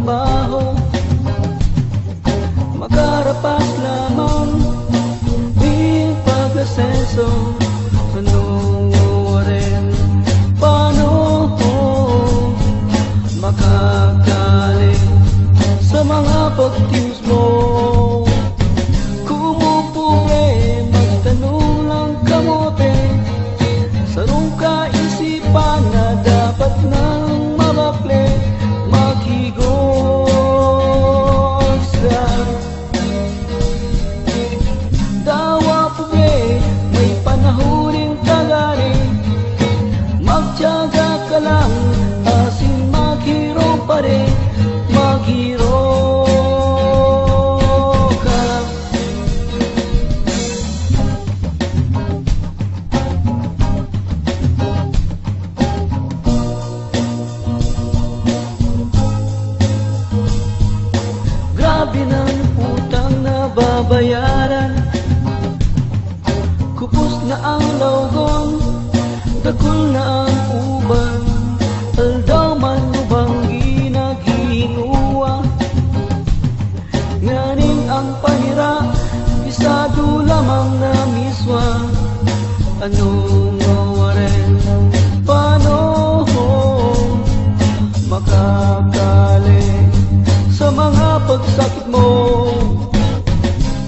trabaho, makarapas lamang di pag-asenso. Ano rin, paano makakaling sa mga pagtius mo? Kumupuwe, magtanong lang kamote, sarong kaisipan na dapat nang mabakle, maghigos ka. Dawa puwe, may panahuling tagani, magtiyaga ka lang, asin maghiro pa rin, maghiro ka. Grabe ng utang na babayaran, kupos na ang lawgon, dakol na ang uban, aldaw man ubang ginaghinuwa. Nganing ang pahira, isado lamang na miswa. Anong mawarin, paano makakali sa mga pagsakit mo?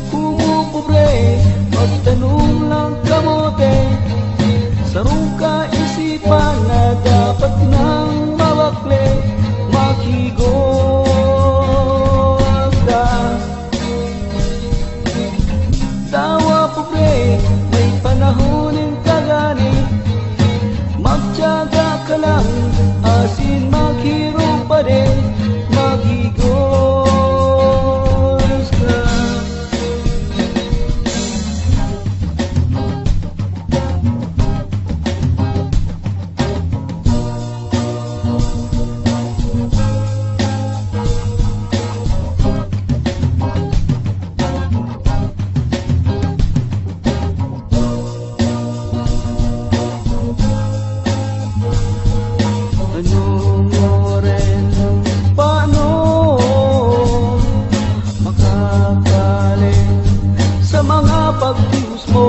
Kumupobre, magtanong lang kamote, sarong kaisipan na dapat nang mabakle, maghigos ka. Tawa pobre, may panahoning tagani, magtiyaga ka lang, asin maghiro pa rin, maghigos ka. Ano mo rin, paano makakaling sa mga pagtius mo?